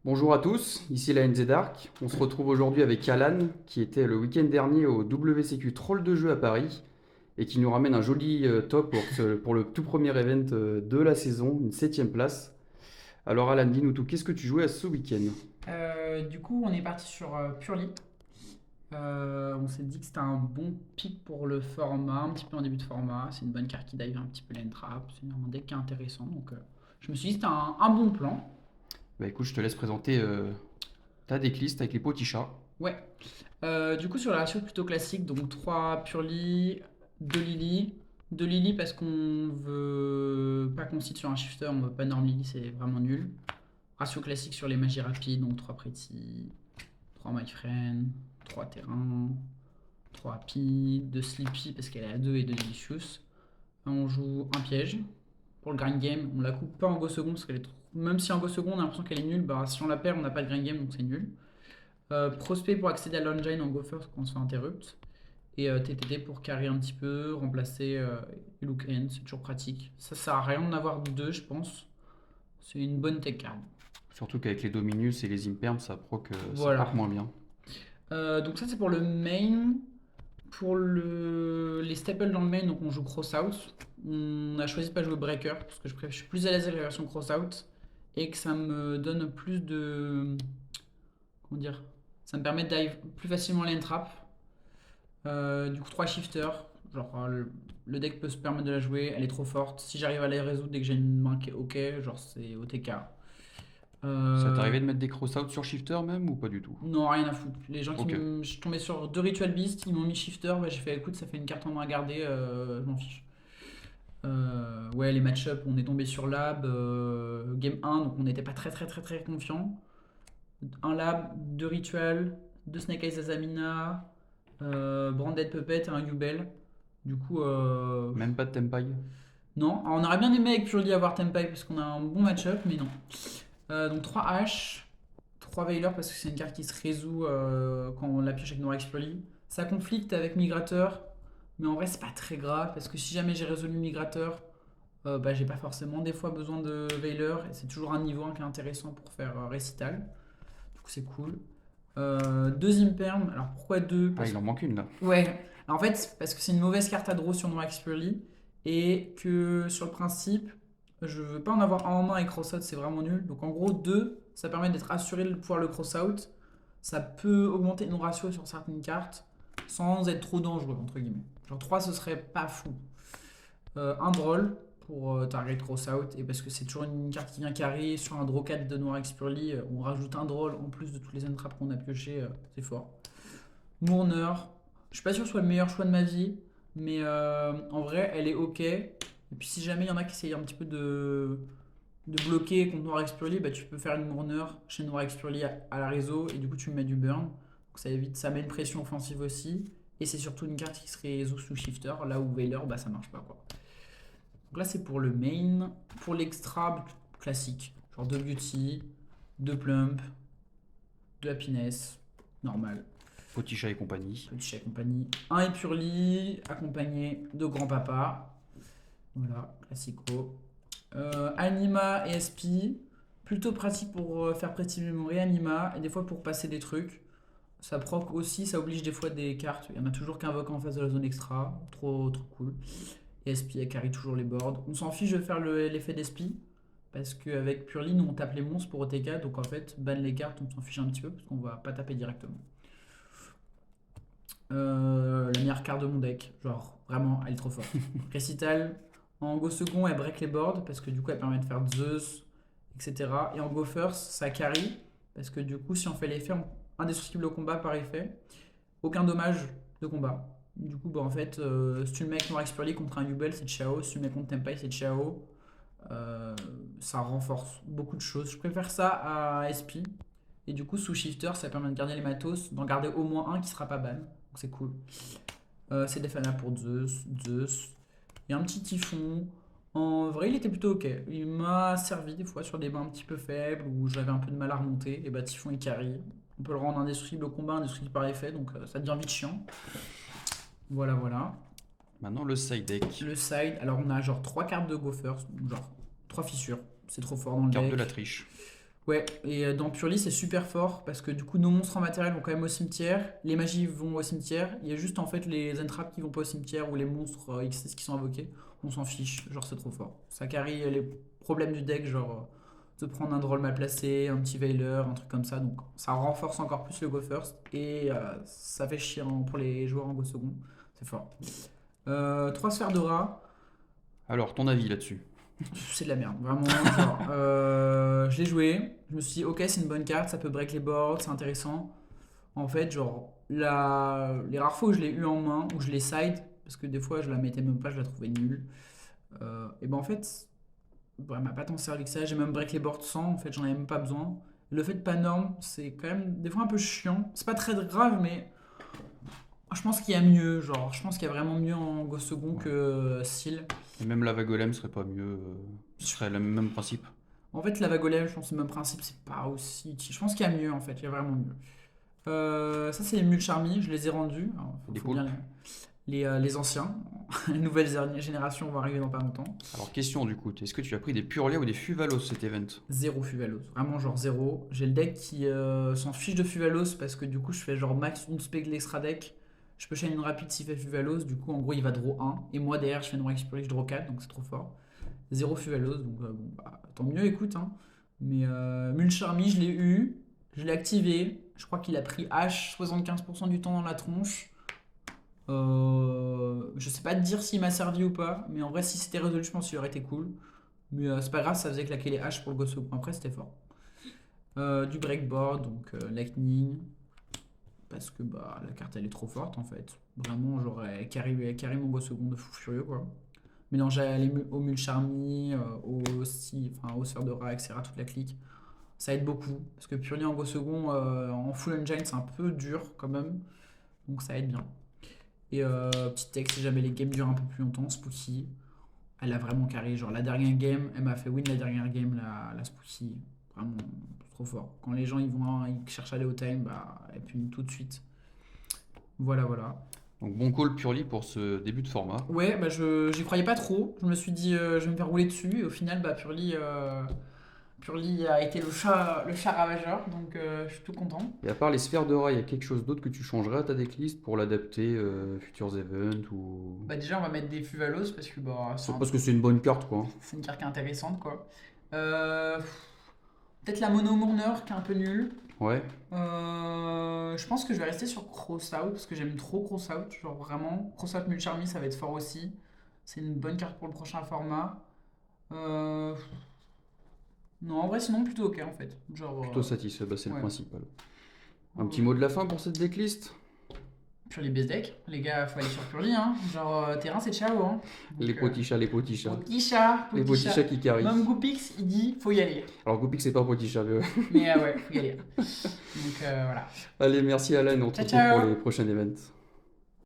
Bonjour à tous, ici la NZ Dark. On se retrouve aujourd'hui avec Alan, qui était le week-end dernier au WCQ Troll de jeu à Paris, et qui nous ramène un joli top pour le tout premier event de la saison, une septième place. Alors Alan, dis-nous tout, qu'est-ce que tu jouais à ce week-end? Du coup, on est parti sur Purely. On s'est dit que c'était un bon pick pour le format, un petit peu en début de format. C'est une bonne carte qui dive un petit peu lane trap. C'est un deck qui est intéressant. Donc, je me suis dit que c'était un bon plan. Bah écoute, je te laisse présenter ta decklist avec les petits chats. Ouais. Du coup, sur la ratio plutôt classique, donc 3 Purely, 2 Lily. 2 Lily parce qu'on veut pas qu'on cite sur un shifter, on veut pas Norm Lily, c'est vraiment nul. Ratio classique sur les magies rapides, donc 3 Pretty, 3 My Friend, 3 terrain, 3 Pi, 2 Sleepy parce qu'elle est à 2 et 2 Delicious. On joue un piège. Pour le grind game, on la coupe pas en go second parce qu'elle est trop... Même si en go second on a l'impression qu'elle est nulle, bah si on la perd on n'a pas de grind game donc c'est nul. Prospect pour accéder à l'engine en go first quand on se fait interrupt. Et TTT pour carry un petit peu, remplacer Look N, c'est toujours pratique. Ça sert à rien d'en avoir deux je pense. C'est une bonne tech card. Surtout qu'avec les Dominus et les Imperms, ça proc Voilà. moins bien. Donc ça c'est pour le main. Pour les staples dans le main, donc on joue Crossout. On a choisi de pas jouer Breaker parce que je suis plus à l'aise avec la version Crossout et que ça me donne plus de. Comment dire? Ça me permet de dive plus facilement lane trap. Du coup, 3 shifters. Genre, le deck peut se permettre de la jouer, elle est trop forte. Si j'arrive à la résoudre dès que j'ai une main qui est ok, genre c'est OTK. Ça t'est Euh, arrivé de mettre des cross-out sur shifter même ou pas du tout? Non, rien à foutre. Les gens Ok. je suis tombé sur deux Ritual Beast, ils m'ont mis Shifter, bah, j'ai fait écoute, ça fait une carte en main à garder, je m'en fiche. Ouais, les match-up, on est tombé sur Lab, game 1, donc on n'était pas très très très très confiant. Un Lab, deux Ritual, deux Snake Eyes Azamina, Branded Puppet et un Yubel. Du coup, Même pas de Tempai? non. Alors, on aurait bien aimé avec Purely avoir Tempai parce qu'on a un bon match-up, mais non. Donc 3 H, 3 Veiler parce que c'est une carte qui se résout quand on la pioche avec Norax Purely. Ça conflicte avec Migrateur, mais en vrai c'est pas très grave parce que si jamais j'ai résolu Migrateur, bah, j'ai pas forcément des fois besoin de Veiler et c'est toujours un niveau 1 qui est intéressant pour faire Récital. Du coup c'est cool. Deux Imperm, alors pourquoi deux? Ah, Parce il en manque une là. Ouais, en fait, parce que c'est une mauvaise carte à draw sur Norax Purely et que sur le principe, je veux pas en avoir un en main et cross-out, c'est vraiment nul. Donc en gros, 2 ça permet d'être assuré de pouvoir le cross-out. Ça peut augmenter nos ratios sur certaines cartes sans être trop dangereux, entre guillemets. Genre 3 ce serait pas fou. Un draw pour target cross-out et parce que c'est toujours une carte qui vient carry sur un draw 4 de Norax Purely, on rajoute un draw en plus de tous les entraps qu'on a pioché, c'est fort. Mourner, je suis pas sûr que ce soit le meilleur choix de ma vie, mais en vrai, elle est ok. Et puis si jamais il y en a qui essayent un petit peu de bloquer contre Noir Expurly, bah, tu peux faire une Mourner chez Noir Expurly à la réseau et du coup tu mets du burn. Donc ça évite, ça met une pression offensive aussi. Et c'est surtout une carte qui se résout sous shifter, là où Veiler, bah ça marche pas quoi. Donc là c'est pour le main. Pour l'extra classique, genre 2 beauty, 2 plump, 2 happiness, normal. Poticha et compagnie. Petit chat compagnie. Un Epurli, accompagné de grand-papa. Voilà, classico. Anima et SP, plutôt pratique pour faire Pretty Memory, Anima, et des fois pour passer des trucs. Ça proc aussi, ça oblige des fois des cartes. Il y en a toujours qu'un invoque en face de la zone extra. Trop, trop cool. Et SP, elle carry toujours les boards. On s'en fiche de faire l'effet d'SP. Parce qu'avec Purely, nous on tape les monstres pour OTK. Donc en fait, ban les cartes, on s'en fiche un petit peu. Parce qu'on va pas taper directement. La meilleure carte de mon deck. Genre, vraiment, elle est trop forte. Récital, en go second, elle break les boards parce que du coup, elle permet de faire Zeus, etc. Et en go first, ça carry parce que du coup, si on fait l'effet indestructible au combat par effet, aucun dommage de combat. Du coup, bah, en fait, si tu le mets avec Noir Expurly contre un Yubel, c'est Chao. Si tu le mets contre Tempai, c'est Chao. Ça renforce beaucoup de choses. Je préfère ça à SP. Et du coup, sous shifter, ça permet de garder les matos, d'en garder au moins un qui sera pas ban. Donc c'est cool. C'est des fanas pour Zeus, Zeus. Il y a un petit typhon. En vrai, il était plutôt ok. Il m'a servi des fois sur des bains un petit peu faibles où j'avais un peu de mal à remonter. Et bah, typhon il carry. On peut le rendre indestructible au combat, indestructible par effet, donc ça devient vite chiant. Voilà, voilà. Maintenant le side deck. Le side, alors on a genre 3 cartes de Go First, genre 3 fissures. C'est trop fort dans le Carte de la deck. triche. Ouais, et dans Purely, c'est super fort parce que du coup, nos monstres en matériel vont quand même au cimetière, les magies vont au cimetière, il y a juste en fait les entraps qui vont pas au cimetière ou les monstres X6 qui sont invoqués, on s'en fiche, genre c'est trop fort. Ça carry les problèmes du deck, genre de prendre un drôle mal placé, un petit Veiler, un truc comme ça, donc ça renforce encore plus le Go First et ça fait chier pour les joueurs en Go Second, c'est fort. 3 sphères d'aura. Alors, ton avis là-dessus? C'est de la merde, vraiment. Genre, je l'ai joué, je me suis dit, ok, c'est une bonne carte, ça peut break les boards, c'est intéressant. En fait, genre, les rares fois où je l'ai eu en main, où je l'ai side, parce que des fois je la mettais même pas, je la trouvais nulle, et ben en fait, bah, elle m'a pas tant servi que ça. J'ai même break les boards sans, en fait, j'en avais même pas besoin. Le fait de pas norme, c'est quand même des fois un peu chiant. C'est pas très grave, mais je pense qu'il y a mieux. Genre, je pense qu'il y a vraiment mieux en Go Second Ouais. que Seal. Et même Lava Golem serait pas mieux. Ce serait le même principe. En fait, la Golem, je pense que c'est le même principe, c'est pas aussi utile. Je pense qu'il y a mieux en fait, il y a vraiment mieux. Ça, c'est les Mulcharmy, je les ai rendus. Alors, Des faut bien poulpes. les anciens. Les nouvelles générations vont arriver dans pas longtemps. Alors, question du coup, est-ce que tu as pris des Purlia ou des Fuvalos cet event? Zéro Fuvalos, vraiment genre zéro. J'ai le deck qui s'en fiche de Fuvalos parce que du coup, je fais genre max une spec de l'extra deck. Je peux chaîner une rapide s'il fait Fuvalos, du coup, en gros, il va draw 1. Et moi, derrière, je fais une Explorer, je draw 4, donc c'est trop fort. Zéro Fuvalos, donc bon, bah, tant mieux, écoute. Hein. Mais Mulcharmy, je l'ai eu, je l'ai activé. Je crois qu'il a pris H 75% du temps dans la tronche. Je sais pas te dire s'il m'a servi ou pas, mais en vrai, si c'était résolu, je pense qu'il aurait été cool. Mais c'est pas grave, ça faisait claquer les H pour le Gosso. Après, c'était fort. Du breakboard, donc Lightning, parce que bah, la carte elle est trop forte en fait. Vraiment, j'aurais carré mon Gosso de fou furieux quoi. Mélanger au Mulcharmy, au Sphère de Ra, etc., toute la clique, ça aide beaucoup. Parce que Purely en Go Second, en full engine, c'est un peu dur quand même. Donc ça aide bien. Et petit texte, si jamais les games durent un peu plus longtemps, Spooky, elle a vraiment carré. Genre la dernière game, elle m'a fait win la dernière game, la Spooky. Vraiment trop fort. Quand les gens ils cherchent à aller au time, bah, elle punit tout de suite. Voilà, voilà. Donc, bon call Purely pour ce début de format. Ouais, bah j'y croyais pas trop. Je me suis dit, je vais me faire rouler dessus. Et au final, bah, Purely a été le chat ravageur. Donc je suis tout content. Et à part les sphères de rat, il y a quelque chose d'autre que tu changerais à ta decklist pour l'adapter Futures Event ou. Bah, déjà, on va mettre des Fuvalos parce que bah, C'est parce que c'est une bonne carte quoi. c'est une carte qui est intéressante, quoi. Euh, Peut-être la Mono Mourner qui est un peu nulle. Ouais. Je pense que je vais rester sur Crossout parce que j'aime trop Crossout. Genre vraiment, Crossout Mulcharmy ça va être fort aussi. C'est une bonne carte pour le prochain format. Euh, Non, en vrai, sinon plutôt ok en fait. Genre, Plutôt satisfait, bah, c'est le ouais. principal. Un Ouais, petit ouais. mot de la fin pour cette decklist? Purely base deck, les gars, faut aller sur Purely, hein. Genre, terrain c'est ciao, hein. Les Donc, petits chats, les petits chats. petit chat, Les petit petits chat. chats qui carry. Même Goopix, il dit faut y aller. Alors Goupik c'est pas petit chat. Mais ouais, faut y aller. Donc voilà. Allez, merci Alan, on te Ciao, retrouve pour ciao. les prochains events.